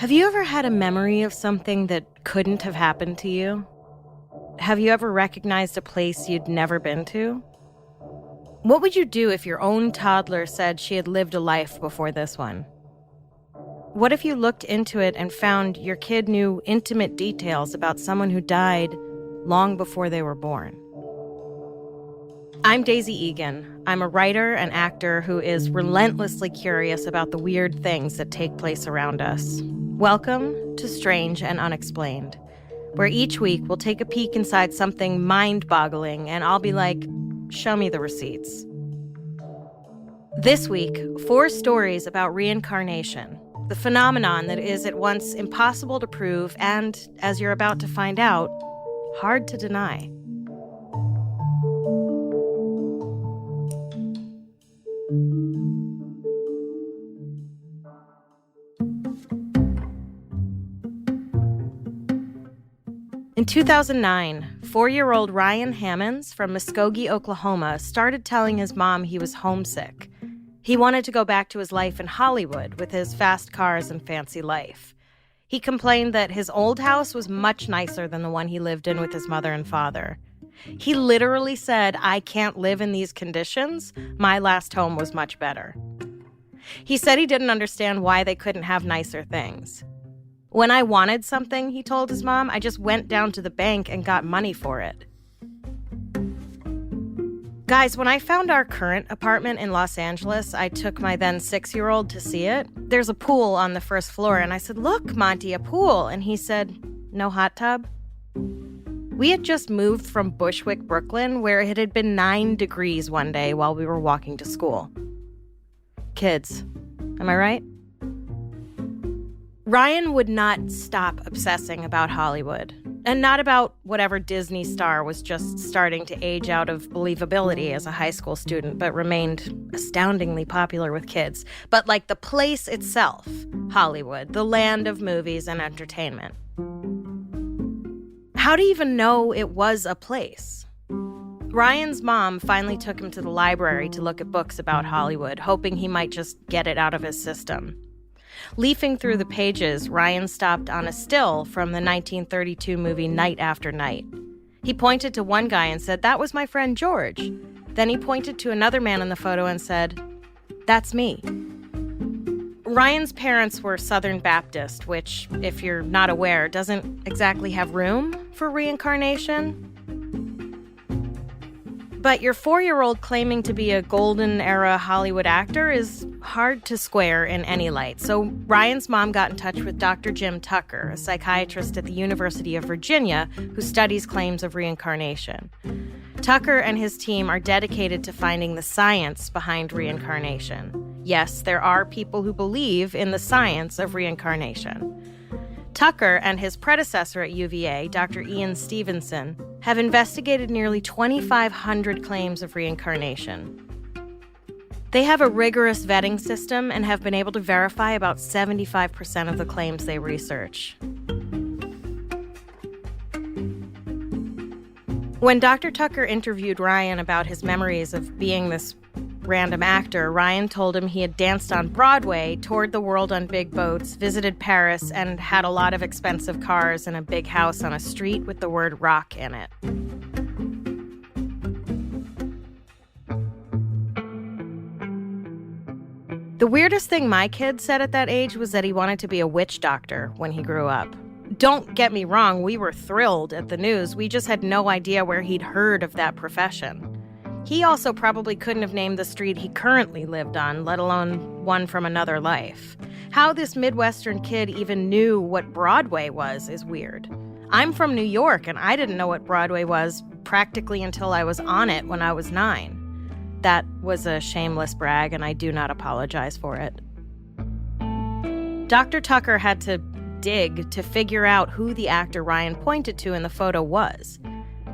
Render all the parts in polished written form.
Have you ever had a memory of something that couldn't have happened to you? Have you ever recognized a place you'd never been to? What would you do if your own toddler said she had lived a life before this one? What if you looked into it and found your kid knew intimate details about someone who died long before they were born? I'm Daisy Egan. I'm a writer and actor who is relentlessly curious about the weird things that take place around us. Welcome to Strange and Unexplained, where each week we'll take a peek inside something mind-boggling and I'll be like, show me the receipts. This week, 4 stories about reincarnation, the phenomenon that is at once impossible to prove and, as you're about to find out, hard to deny. In 2009, 4-year-old Ryan Hammonds from Muskogee, Oklahoma, started telling his mom he was homesick. He wanted to go back to his life in Hollywood with his fast cars and fancy life. He complained that his old house was much nicer than the one he lived in with his mother and father. He literally said, "I can't live in these conditions. My last home was much better." He said he didn't understand why they couldn't have nicer things. "When I wanted something," he told his mom, "I just went down to the bank and got money for it." Guys, when I found our current apartment in Los Angeles, I took my then 6-year-old to see it. There's a pool on the first floor, and I said, "Look, Monty, a pool." And he said, "No hot tub?" We had just moved from Bushwick, Brooklyn, where it had been 9 degrees one day while we were walking to school. Kids, am I right? Ryan would not stop obsessing about Hollywood, and not about whatever Disney star was just starting to age out of believability as a high school student, but remained astoundingly popular with kids. But like the place itself, Hollywood, the land of movies and entertainment. How do you even know it was a place? Ryan's mom finally took him to the library to look at books about Hollywood, hoping he might just get it out of his system. Leafing through the pages, Ryan stopped on a still from the 1932 movie Night After Night. He pointed to one guy and said, "That was my friend George." Then he pointed to another man in the photo and said, "That's me." Ryan's parents were Southern Baptist, which, if you're not aware, doesn't exactly have room for reincarnation. But your 4-year-old claiming to be a golden-era Hollywood actor is hard to square in any light. So Ryan's mom got in touch with Dr. Jim Tucker, a psychiatrist at the University of Virginia who studies claims of reincarnation. Tucker and his team are dedicated to finding the science behind reincarnation. Yes, there are people who believe in the science of reincarnation. Tucker and his predecessor at UVA, Dr. Ian Stevenson, have investigated nearly 2,500 claims of reincarnation. They have a rigorous vetting system and have been able to verify about 75% of the claims they research. When Dr. Tucker interviewed Ryan about his memories of being this random actor, Ryan told him he had danced on Broadway, toured the world on big boats, visited Paris, and had a lot of expensive cars and a big house on a street with the word rock in it. The weirdest thing my kid said at that age was that he wanted to be a witch doctor when he grew up. Don't get me wrong, we were thrilled at the news. We just had no idea where he'd heard of that profession. He also probably couldn't have named the street he currently lived on, let alone one from another life. How this Midwestern kid even knew what Broadway was is weird. I'm from New York, and I didn't know what Broadway was practically until I was on it when I was 9. That was a shameless brag, and I do not apologize for it. Dr. Tucker had to dig to figure out who the actor Ryan pointed to in the photo was.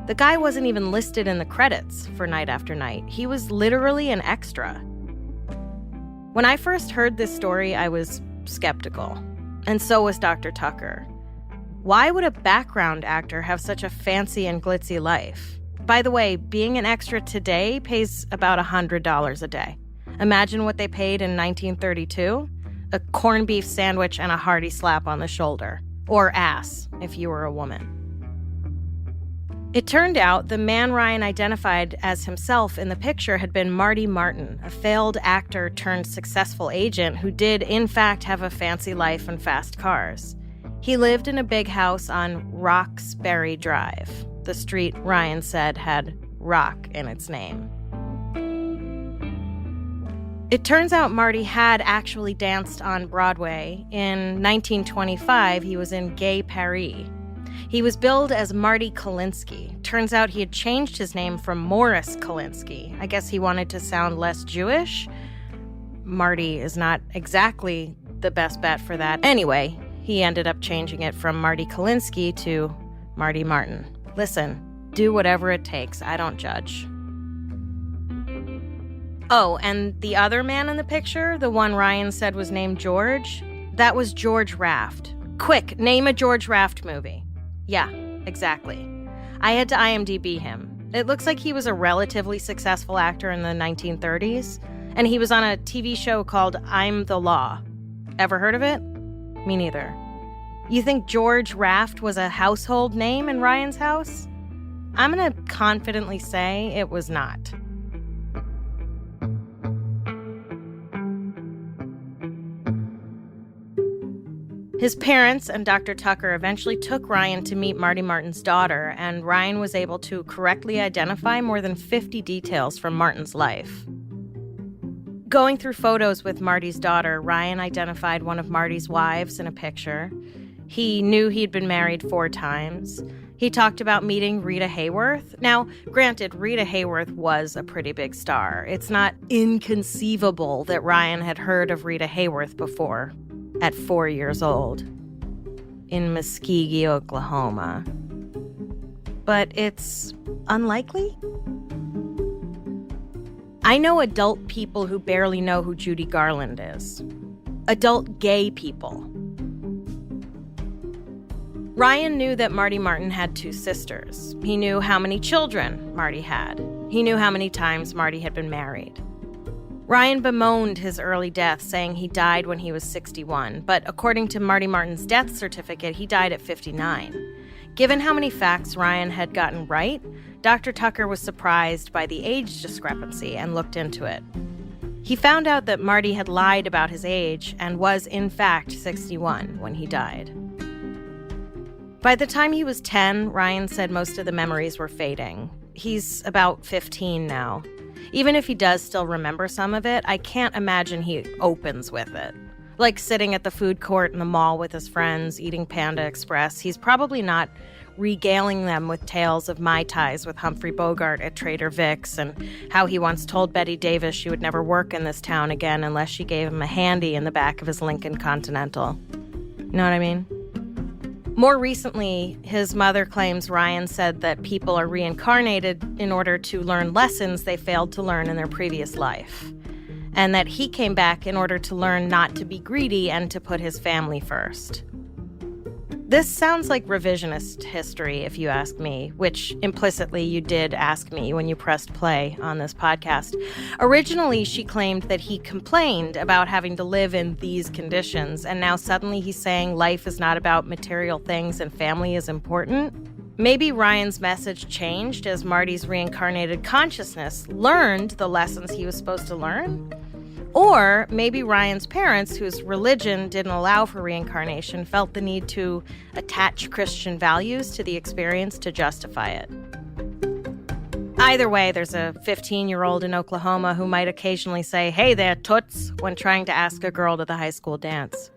The guy wasn't even listed in the credits for Night After Night. He was literally an extra. When I first heard this story, I was skeptical. And so was Dr. Tucker. Why would a background actor have such a fancy and glitzy life? By the way, being an extra today pays about $100 a day. Imagine what they paid in 1932. a corned beef sandwich and a hearty slap on the shoulder. Or ass, if you were a woman. It turned out the man Ryan identified as himself in the picture had been Marty Martin, a failed actor turned successful agent who did, in fact, have a fancy life and fast cars. He lived in a big house on Roxbury Drive. The street, Ryan said, had rock in its name. It turns out Marty had actually danced on Broadway. In 1925, he was in Gay Paris. He was billed as Marty Kalinsky. Turns out he had changed his name from Morris Kalinsky. I guess he wanted to sound less Jewish. Marty is not exactly the best bet for that. Anyway, he ended up changing it from Marty Kalinsky to Marty Martin. Listen, do whatever it takes. I don't judge. Oh, and the other man in the picture, the one Ryan said was named George, that was George Raft. Quick, name a George Raft movie. Yeah, exactly. I had to IMDb him. It looks like he was a relatively successful actor in the 1930s, and he was on a TV show called I'm the Law. Ever heard of it? Me neither. You think George Raft was a household name in Ryan's house? I'm gonna confidently say it was not. His parents and Dr. Tucker eventually took Ryan to meet Marty Martin's daughter, and Ryan was able to correctly identify more than 50 details from Martin's life. Going through photos with Marty's daughter, Ryan identified one of Marty's wives in a picture. He knew he'd been married 4 times. He talked about meeting Rita Hayworth. Now, granted, Rita Hayworth was a pretty big star. It's not inconceivable that Ryan had heard of Rita Hayworth before. At 4 years old, in Muskogee, Oklahoma. But it's unlikely? I know adult people who barely know who Judy Garland is. Adult gay people. Ryan knew that Marty Martin had 2 sisters. He knew how many children Marty had. He knew how many times Marty had been married. Ryan bemoaned his early death, saying he died when he was 61, but according to Marty Martin's death certificate, he died at 59. Given how many facts Ryan had gotten right, Dr. Tucker was surprised by the age discrepancy and looked into it. He found out that Marty had lied about his age and was, in fact, 61 when he died. By the time he was 10, Ryan said most of the memories were fading. He's about 15 now. Even if he does still remember some of it, I can't imagine he opens with it. Like sitting at the food court in the mall with his friends, eating Panda Express, he's probably not regaling them with tales of Mai Tais with Humphrey Bogart at Trader Vic's and how he once told Betty Davis she would never work in this town again unless she gave him a handy in the back of his Lincoln Continental. You know what I mean? More recently, his mother claims Ryan said that people are reincarnated in order to learn lessons they failed to learn in their previous life, and that he came back in order to learn not to be greedy and to put his family first. This sounds like revisionist history, if you ask me, which implicitly you did ask me when you pressed play on this podcast. Originally, she claimed that he complained about having to live in these conditions, and now suddenly he's saying life is not about material things and family is important. Maybe Ryan's message changed as Marty's reincarnated consciousness learned the lessons he was supposed to learn. Or maybe Ryan's parents, whose religion didn't allow for reincarnation, felt the need to attach Christian values to the experience to justify it. Either way, there's a 15-year-old in Oklahoma who might occasionally say, "Hey there, toots," when trying to ask a girl to the high school dance.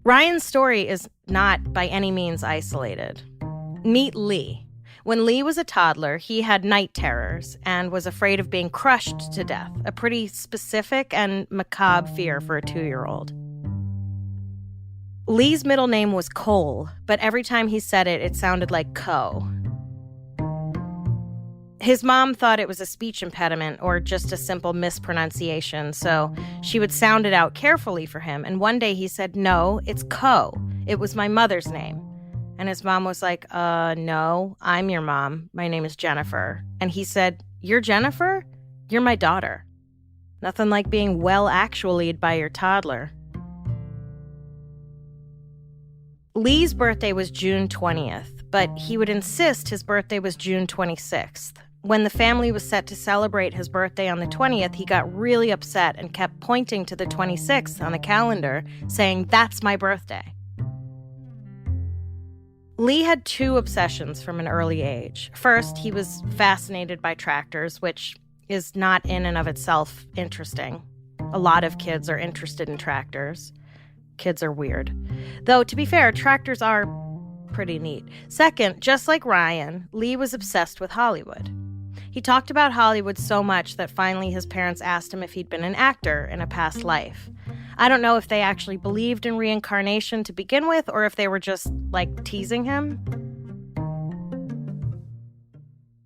Ryan's story is not by any means isolated. Meet Lee. When Lee was a toddler, he had night terrors and was afraid of being crushed to death, a pretty specific and macabre fear for a 2-year-old. Lee's middle name was Cole, but every time he said it, it sounded like Co. His mom thought it was a speech impediment or just a simple mispronunciation, so she would sound it out carefully for him, and one day he said, "No, it's Co. It was my mother's name." And his mom was like, no, I'm your mom. My name is Jennifer. And he said, you're Jennifer? You're my daughter. Nothing like being well-actualied by your toddler. Lee's birthday was June 20th, but he would insist his birthday was June 26th. When the family was set to celebrate his birthday on the 20th, he got really upset and kept pointing to the 26th on the calendar, saying, that's my birthday. Lee had two obsessions from an early age. First, he was fascinated by tractors, which is not in and of itself interesting. A lot of kids are interested in tractors. Kids are weird. Though, to be fair, tractors are pretty neat. Second, just like Ryan, Lee was obsessed with Hollywood. He talked about Hollywood so much that finally his parents asked him if he'd been an actor in a past life. I don't know if they actually believed in reincarnation to begin with, or if they were just, teasing him.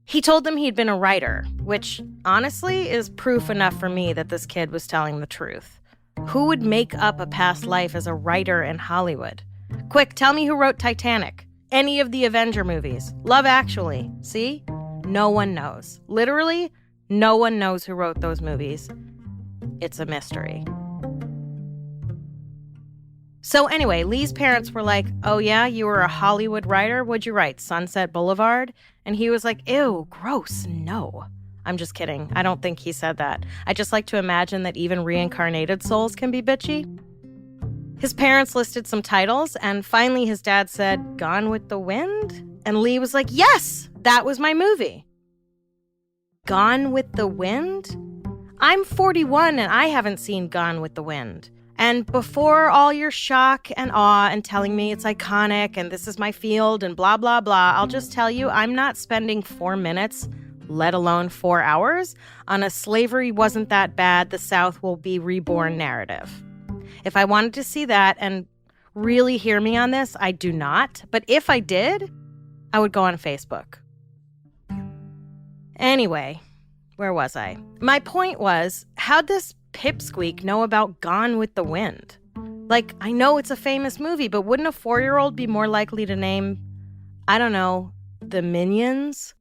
He told them he'd been a writer, which, honestly, is proof enough for me that this kid was telling the truth. Who would make up a past life as a writer in Hollywood? Quick, tell me who wrote Titanic, any of the Avenger movies, Love Actually. See? No one knows. Literally, no one knows who wrote those movies. It's a mystery. So anyway, Lee's parents were like, oh yeah, you were a Hollywood writer? What'd you write, Sunset Boulevard? And he was like, ew, gross, no. I'm just kidding. I don't think he said that. I just like to imagine that even reincarnated souls can be bitchy. His parents listed some titles, and finally his dad said, Gone with the Wind? And Lee was like, yes, that was my movie. Gone with the Wind? I'm 41 and I haven't seen Gone with the Wind. And before all your shock and awe and telling me it's iconic and this is my field and blah, blah, blah, I'll just tell you I'm not spending 4 minutes, let alone 4 hours, on a slavery wasn't that bad, the South will be reborn narrative. If I wanted to see that and really hear me on this, I do not. But if I did, I would go on Facebook. Anyway, where was I? My point was, how'd this pipsqueak know about Gone with the Wind? I know it's a famous movie, but wouldn't a 4-year-old be more likely to name, I don't know, the Minions?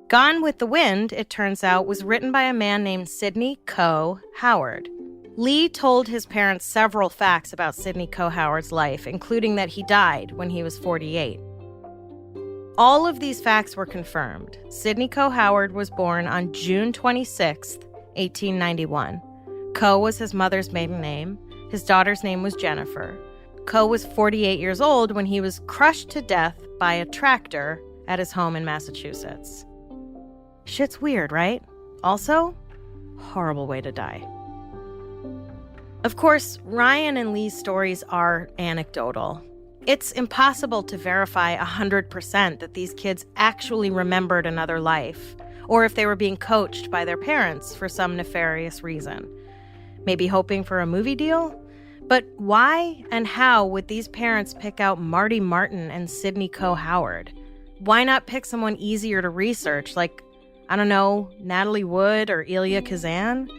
Gone with the Wind, it turns out, was written by a man named Sidney Coe Howard. Lee told his parents several facts about Sidney Coe Howard's life, including that he died when he was 48. All of these facts were confirmed. Sidney Coe Howard was born on June 26, 1891. Coe was his mother's maiden name. His daughter's name was Jennifer. Coe was 48 years old when he was crushed to death by a tractor at his home in Massachusetts. Shit's weird, right? Also, horrible way to die. Of course, Ryan and Lee's stories are anecdotal. It's impossible to verify 100% that these kids actually remembered another life, or if they were being coached by their parents for some nefarious reason. Maybe hoping for a movie deal? But why and how would these parents pick out Marty Martin and Sidney Coe Howard? Why not pick someone easier to research, like, I don't know, Natalie Wood or Elia Kazan?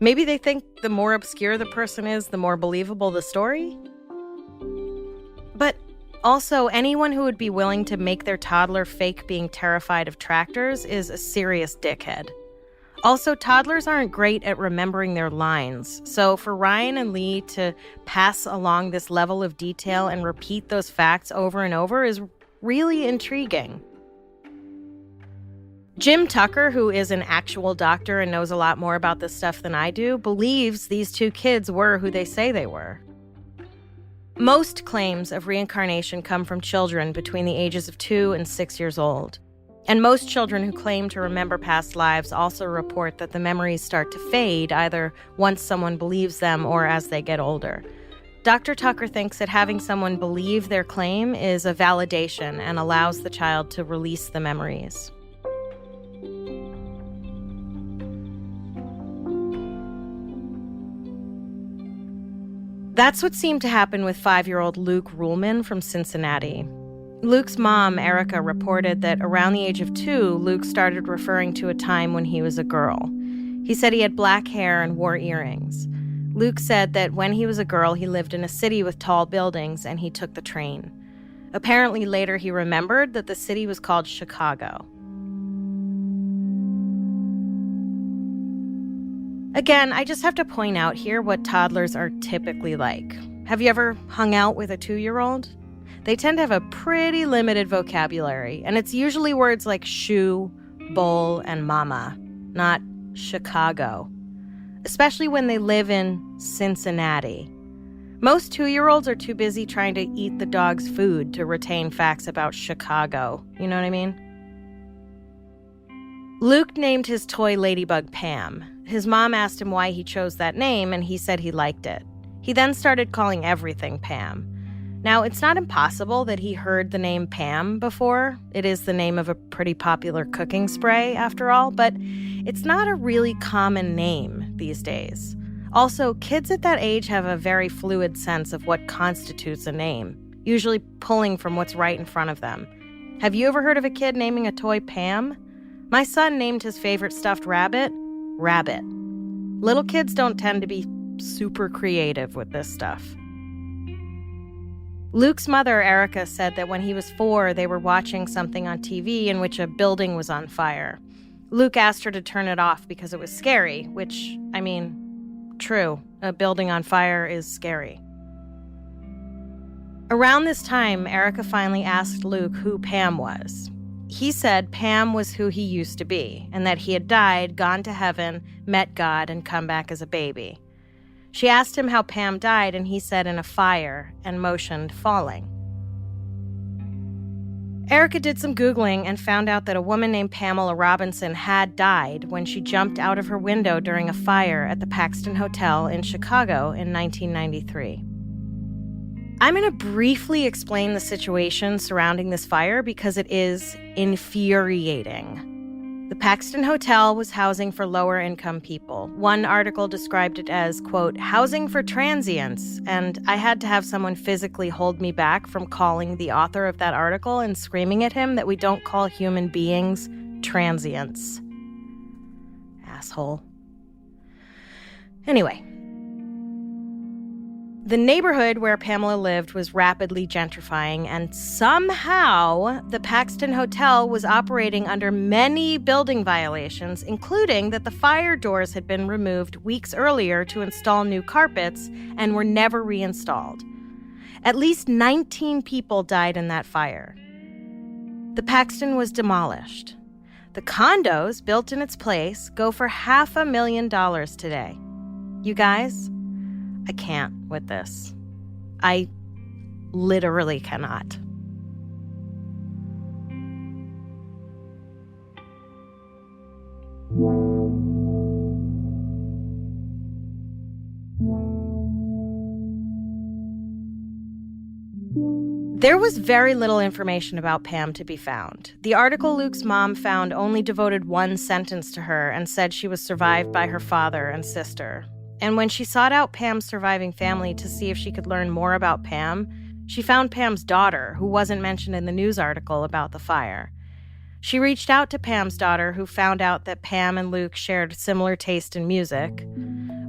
Maybe they think the more obscure the person is, the more believable the story? But also, anyone who would be willing to make their toddler fake being terrified of tractors is a serious dickhead. Also, toddlers aren't great at remembering their lines, so for Ryan and Lee to pass along this level of detail and repeat those facts over and over is really intriguing. Jim Tucker, who is an actual doctor and knows a lot more about this stuff than I do, believes these two kids were who they say they were. Most claims of reincarnation come from children between the ages of 2 and 6 years old. And most children who claim to remember past lives also report that the memories start to fade either once someone believes them or as they get older. Dr. Tucker thinks that having someone believe their claim is a validation and allows the child to release the memories. That's what seemed to happen with 5-year-old Luke Ruhlman from Cincinnati. Luke's mom, Erica, reported that around the age of 2, Luke started referring to a time when he was a girl. He said he had black hair and wore earrings. Luke said that when he was a girl, he lived in a city with tall buildings and he took the train. Apparently, later he remembered that the city was called Chicago. Again, I just have to point out here what toddlers are typically like. Have you ever hung out with a 2-year-old? They tend to have a pretty limited vocabulary, and it's usually words like shoe, bowl, and mama, not Chicago, especially when they live in Cincinnati. Most 2-year-olds are too busy trying to eat the dog's food to retain facts about Chicago. You know what I mean? Luke named his toy ladybug Pam. His mom asked him why he chose that name, and he said he liked it. He then started calling everything Pam. Now, it's not impossible that he heard the name Pam before. It is the name of a pretty popular cooking spray, after all, but it's not a really common name these days. Also, kids at that age have a very fluid sense of what constitutes a name, usually pulling from what's right in front of them. Have you ever heard of a kid naming a toy Pam? My son named his favorite stuffed rabbit, Rabbit. Little kids don't tend to be super creative with this stuff. Luke's mother, Erica, said that when he was 4, they were watching something on TV in which a building was on fire. Luke asked her to turn it off because it was scary, which, I mean, true. A building on fire is scary. Around this time, Erica finally asked Luke who Pam was. He said Pam was who he used to be, and that he had died, gone to heaven, met God, and come back as a baby. She asked him how Pam died, and he said in a fire, and motioned falling. Erica did some Googling and found out that a woman named Pamela Robinson had died when she jumped out of her window during a fire at the Paxton Hotel in Chicago in 1993. I'm going to briefly explain the situation surrounding this fire because it is infuriating. The Paxton Hotel was housing for lower-income people. One article described it as, quote, housing for transients, and I had to have someone physically hold me back from calling the author of that article and screaming at him that we don't call human beings transients. Asshole. Anyway. The neighborhood where Pamela lived was rapidly gentrifying, and somehow the Paxton Hotel was operating under many building violations, including that the fire doors had been removed weeks earlier to install new carpets and were never reinstalled. At least 19 people died in that fire. The Paxton was demolished. The condos built in its place go for $500,000 today. You guys, I can't with this. I literally cannot. There was very little information about Pam to be found. The article Luke's mom found only devoted one sentence to her and said she was survived by her father and sister. And when she sought out Pam's surviving family to see if she could learn more about Pam, she found Pam's daughter, who wasn't mentioned in the news article about the fire. She reached out to Pam's daughter, who found out that Pam and Luke shared similar taste in music,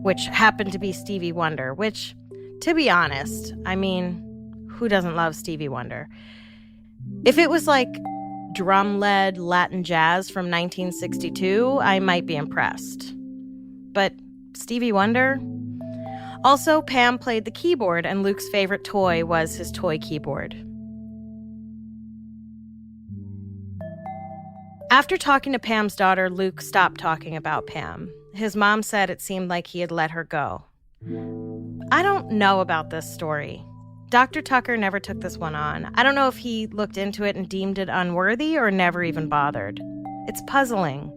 which happened to be Stevie Wonder, which, to be honest, I mean, who doesn't love Stevie Wonder? If it was like drum-led Latin jazz from 1962, I might be impressed. But Stevie Wonder? Also, Pam played the keyboard, and Luke's favorite toy was his toy keyboard. After talking to Pam's daughter, Luke stopped talking about Pam. His mom said it seemed like he had let her go. I don't know about this story. Dr. Tucker never took this one on. I don't know if he looked into it and deemed it unworthy or never even bothered. It's puzzling.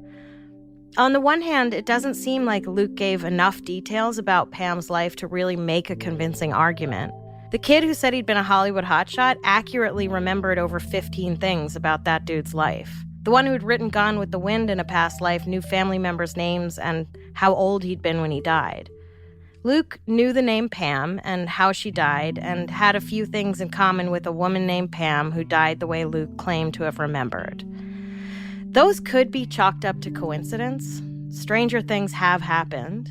On the one hand, it doesn't seem like Luke gave enough details about Pam's life to really make a convincing argument. The kid who said he'd been a Hollywood hotshot accurately remembered over 15 things about that dude's life. The one who'd written Gone with the Wind in a past life knew family members' names and how old he'd been when he died. Luke knew the name Pam and how she died and had a few things in common with a woman named Pam who died the way Luke claimed to have remembered. Those could be chalked up to coincidence. Stranger things have happened.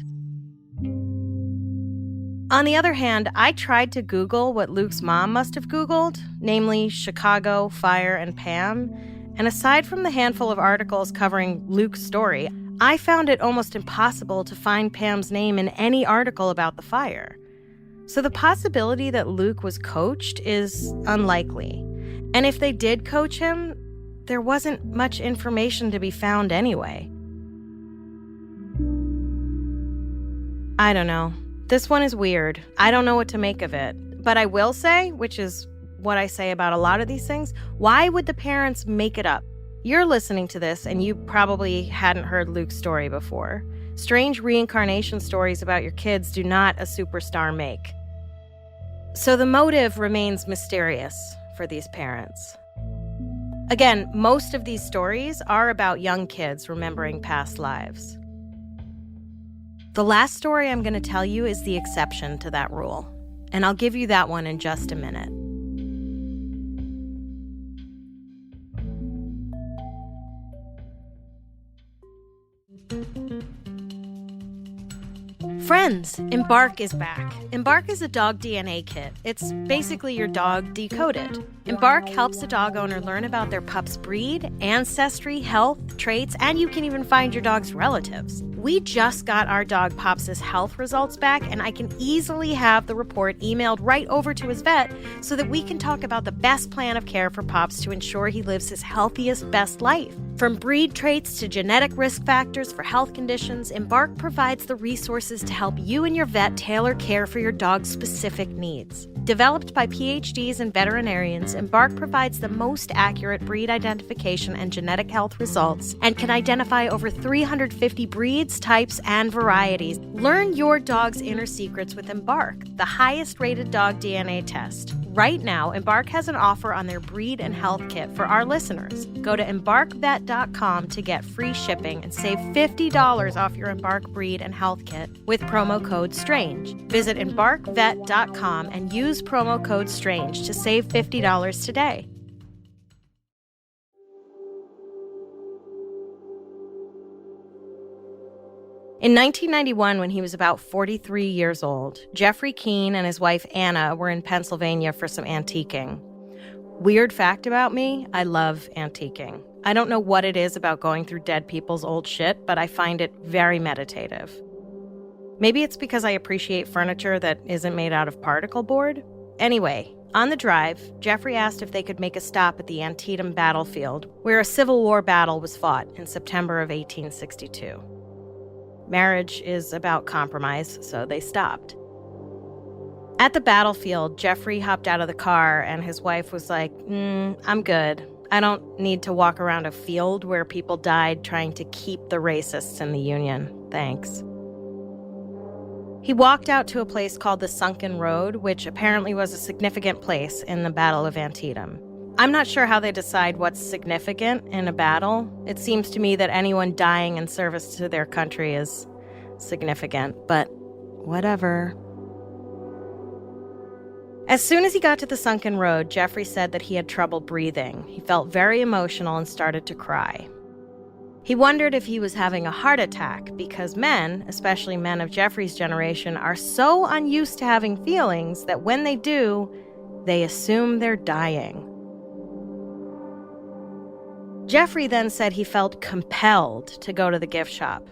On the other hand, I tried to Google what Luke's mom must have Googled, namely Chicago, fire, and Pam. And aside from the handful of articles covering Luke's story, I found it almost impossible to find Pam's name in any article about the fire. So the possibility that Luke was coached is unlikely. And if they did coach him, there wasn't much information to be found anyway. I don't know. This one is weird. I don't know what to make of it. But I will say, which is what I say about a lot of these things, why would the parents make it up? You're listening to this and you probably hadn't heard Luke's story before. Strange reincarnation stories about your kids do not a superstar make. So the motive remains mysterious for these parents. Again, most of these stories are about young kids remembering past lives. The last story I'm going to tell you is the exception to that rule, and I'll give you that one in just a minute. Friends, Embark is back. Embark is a dog DNA kit. It's basically your dog decoded. Embark helps a dog owner learn about their pup's breed, ancestry, health, traits, and you can even find your dog's relatives. We just got our dog Pops' health results back, and I can easily have the report emailed right over to his vet so that we can talk about the best plan of care for Pops to ensure he lives his healthiest, best life. From breed traits to genetic risk factors for health conditions, Embark provides the resources to help you and your vet tailor care for your dog's specific needs. Developed by PhDs and veterinarians, Embark provides the most accurate breed identification and genetic health results and can identify over 350 breeds, types, and varieties. Learn your dog's inner secrets with Embark, the highest-rated dog DNA test. Right now, Embark has an offer on their breed and health kit for our listeners. Go to embarkvet.com to get free shipping and save $50 off your Embark breed and health kit with promo code STRANGE. Visit embarkvet.com and use promo code STRANGE to save $50 today. In 1991, when he was about 43 years old, Jeffrey Keene and his wife Anna were in Pennsylvania for some antiquing. Weird fact about me, I love antiquing. I don't know what it is about going through dead people's old shit, but I find it very meditative. Maybe it's because I appreciate furniture that isn't made out of particle board. Anyway, on the drive, Jeffrey asked if they could make a stop at the Antietam battlefield, where a Civil War battle was fought in September of 1862. Marriage is about compromise, so they stopped. At the battlefield, Jeffrey hopped out of the car and his wife was like, I'm good. I don't need to walk around a field where people died trying to keep the racists in the Union. Thanks. He walked out to a place called the Sunken Road, which apparently was a significant place in the Battle of Antietam. I'm not sure how they decide what's significant in a battle. It seems to me that anyone dying in service to their country is significant, but whatever. As soon as he got to the Sunken Road, Jeffrey said that he had trouble breathing. He felt very emotional and started to cry. He wondered if he was having a heart attack because men, especially men of Jeffrey's generation, are so unused to having feelings that when they do, they assume they're dying. Jeffrey then said he felt compelled to go to the gift shop.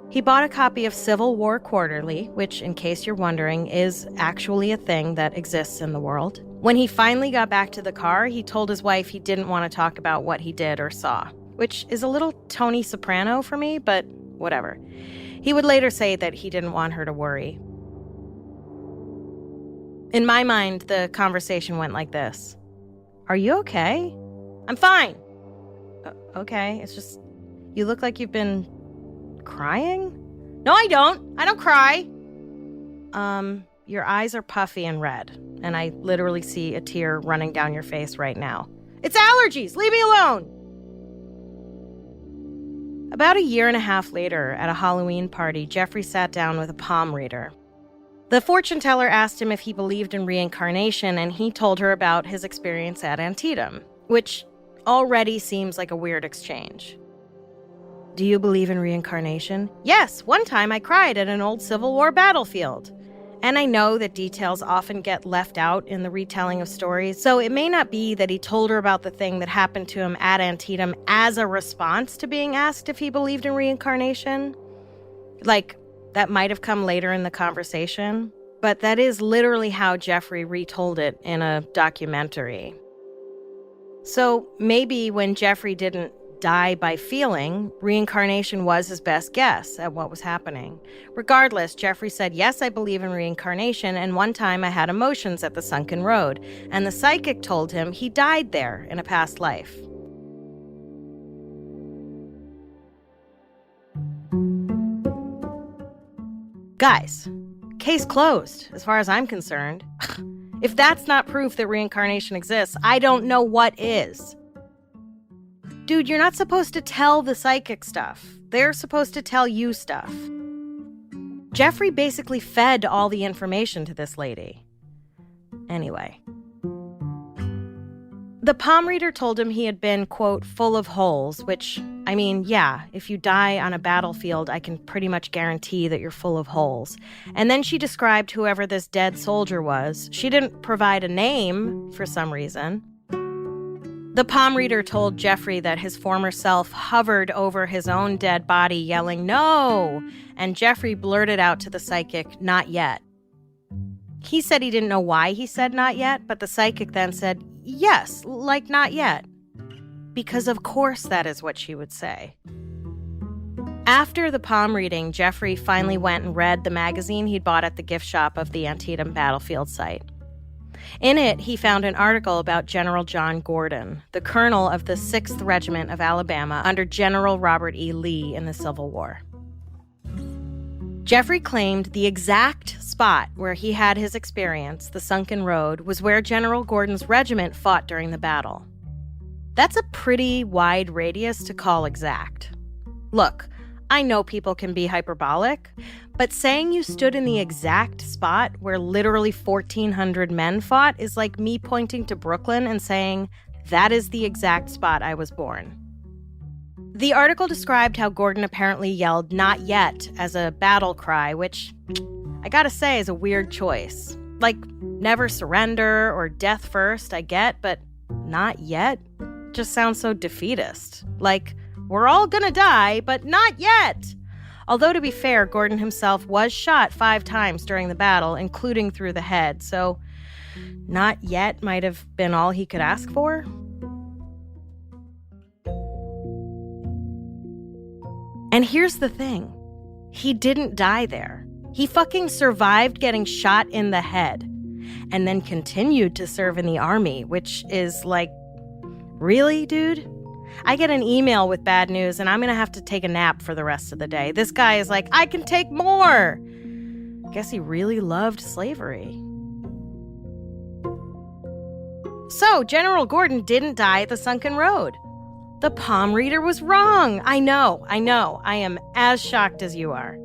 He bought a copy of Civil War Quarterly, which, in case you're wondering, is actually a thing that exists in the world. When he finally got back to the car, he told his wife he didn't want to talk about what he did or saw, which is a little Tony Soprano for me, but whatever. He would later say that he didn't want her to worry. In my mind, the conversation went like this. Are you okay? I'm fine. Okay, it's just, you look like you've been crying? No, I don't. I don't cry. Your eyes are puffy and red, and I literally see a tear running down your face right now. It's allergies! Leave me alone! About a year and a half later, at a Halloween party, Jeffrey sat down with a palm reader. The fortune teller asked him if he believed in reincarnation, and he told her about his experience at Antietam, which already seems like a weird exchange. Do you believe in reincarnation? Yes, one time I cried at an old Civil War battlefield. And I know that details often get left out in the retelling of stories, so it may not be that he told her about the thing that happened to him at Antietam as a response to being asked if he believed in reincarnation. Like, that might have come later in the conversation, but that is literally how Jeffrey retold it in a documentary. So maybe when Jeffrey didn't die by feeling, reincarnation was his best guess at what was happening. Regardless, Jeffrey said, yes, I believe in reincarnation, and one time I had emotions at the sunken road, and the psychic told him he died there in a past life. Guys, case closed, as far as I'm concerned. If that's not proof that reincarnation exists, I don't know what is. Dude, you're not supposed to tell the psychic stuff. They're supposed to tell you stuff. Jeffrey basically fed all the information to this lady. Anyway. The palm reader told him he had been, quote, full of holes, which, I mean, yeah, if you die on a battlefield, I can pretty much guarantee that you're full of holes. And then she described whoever this dead soldier was. She didn't provide a name for some reason. The palm reader told Jeffrey that his former self hovered over his own dead body, yelling, "No!" And Jeffrey blurted out to the psychic, "Not yet." He said he didn't know why he said not yet, but the psychic then said, "Yes, like not yet." Because of course that is what she would say. After the palm reading, Jeffrey finally went and read the magazine he'd bought at the gift shop of the Antietam battlefield site. In it, he found an article about General John Gordon, the colonel of the 6th Regiment of Alabama under General Robert E. Lee in the Civil War. Jeffrey claimed the exact spot where he had his experience, the sunken road, was where General Gordon's regiment fought during the battle. That's a pretty wide radius to call exact. Look, I know people can be hyperbolic, but saying you stood in the exact spot where literally 1,400 men fought is like me pointing to Brooklyn and saying, that is the exact spot I was born. The article described how Gordon apparently yelled "not yet" as a battle cry, which I gotta say is a weird choice. Like, never surrender or death first, I get, but not yet just sounds so defeatist. Like, we're all gonna die, but not yet! Although, to be fair, Gordon himself was shot 5 times during the battle, including through the head, so not yet might have been all he could ask for. And here's the thing. He didn't die there. He fucking survived getting shot in the head and then continued to serve in the army, which is like, really, dude? I get an email with bad news and I'm gonna have to take a nap for the rest of the day. This guy is like, I can take more. Guess he really loved slavery. So, General Gordon didn't die at the sunken road. The palm reader was wrong. I know. I am as shocked as you are.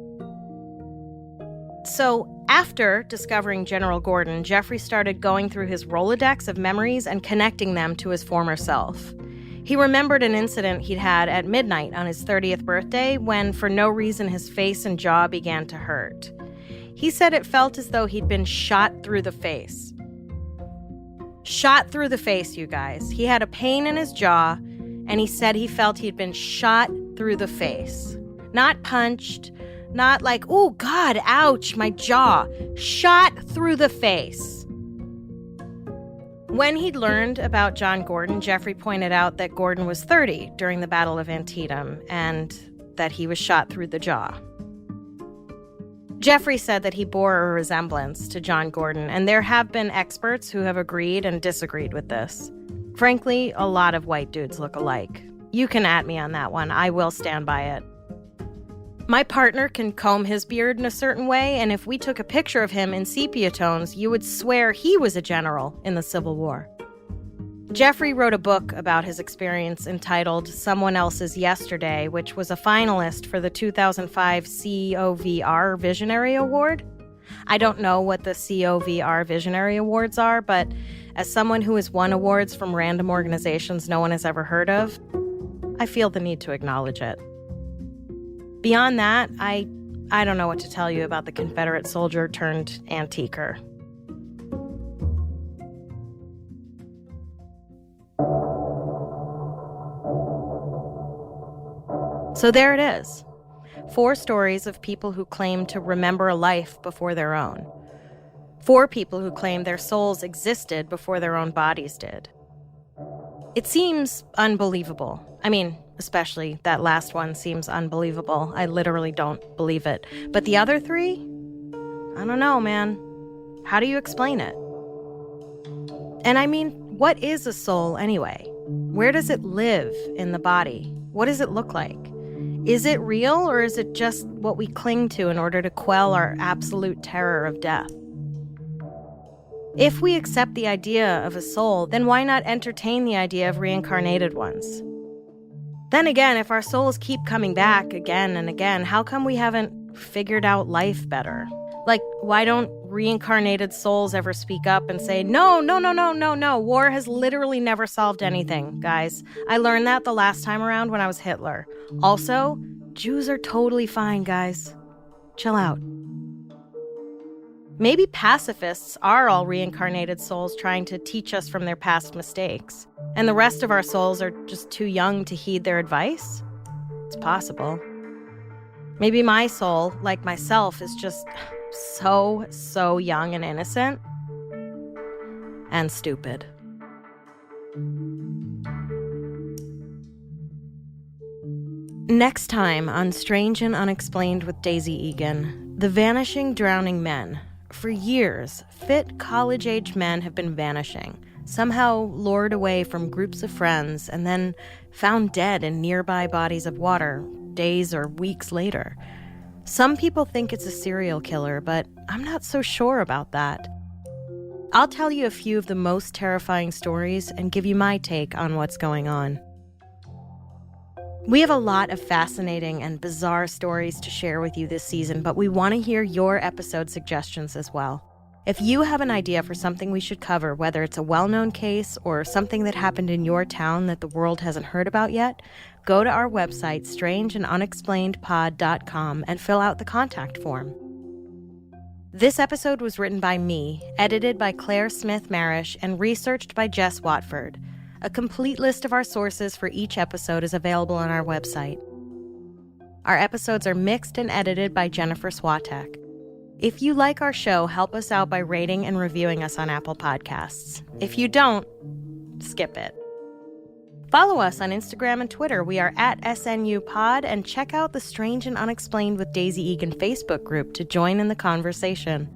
So, after discovering General Gordon, Jeffrey started going through his Rolodex of memories and connecting them to his former self. He remembered an incident he'd had at midnight on his 30th birthday when, for no reason, his face and jaw began to hurt. He said it felt as though he'd been shot through the face. Shot through the face, you guys. He had a pain in his jaw, and he said he felt he'd been shot through the face. Not punched, not like, oh, God, ouch, my jaw. Shot through the face. When he'd learned about John Gordon, Jeffrey pointed out that Gordon was 30 during the Battle of Antietam and that he was shot through the jaw. Jeffrey said that he bore a resemblance to John Gordon, and there have been experts who have agreed and disagreed with this. Frankly, a lot of white dudes look alike. You can at me on that one. I will stand by it. My partner can comb his beard in a certain way, and if we took a picture of him in sepia tones, you would swear he was a general in the Civil War. Jeffrey wrote a book about his experience entitled Someone Else's Yesterday, which was a finalist for the 2005 COVR Visionary Award. I don't know what the COVR Visionary Awards are, but as someone who has won awards from random organizations no one has ever heard of, I feel the need to acknowledge it. Beyond that, I don't know what to tell you about the Confederate soldier turned antiquer. So there it is. 4 stories of people who claim to remember a life before their own. 4 people who claim their souls existed before their own bodies did. It seems unbelievable. I mean, especially that last one seems unbelievable. I literally don't believe it. But the other 3? I don't know, man. How do you explain it? And I mean, what is a soul anyway? Where does it live in the body? What does it look like? Is it real, or is it just what we cling to in order to quell our absolute terror of death? If we accept the idea of a soul, then why not entertain the idea of reincarnated ones? Then again, if our souls keep coming back again and again, how come we haven't figured out life better? Like, why don't reincarnated souls ever speak up and say, no, war has literally never solved anything, guys. I learned that the last time around when I was Hitler. Also, Jews are totally fine, guys. Chill out. Maybe pacifists are all reincarnated souls trying to teach us from their past mistakes, and the rest of our souls are just too young to heed their advice? It's possible. Maybe my soul, like myself, is just so young and innocent and stupid. Next time on Strange and Unexplained with Daisy Egan, the vanishing drowning men. For years, fit college-age men have been vanishing, somehow lured away from groups of friends and then found dead in nearby bodies of water days or weeks later. Some people think it's a serial killer, but I'm not so sure about that. I'll tell you a few of the most terrifying stories and give you my take on what's going on. We have a lot of fascinating and bizarre stories to share with you this season, but we want to hear your episode suggestions as well. If you have an idea for something we should cover, whether it's a well-known case or something that happened in your town that the world hasn't heard about yet, go to our website, strangeandunexplainedpod.com, and fill out the contact form. This episode was written by me, edited by Claire Smith Marish, and researched by Jess Watford. A complete list of our sources for each episode is available on our website. Our episodes are mixed and edited by Jennifer Swatek. If you like our show, help us out by rating and reviewing us on Apple Podcasts. If you don't, skip it. Follow us on Instagram and Twitter. We are at SNUPod, and check out the Strange and Unexplained with Daisy Egan Facebook group to join in the conversation.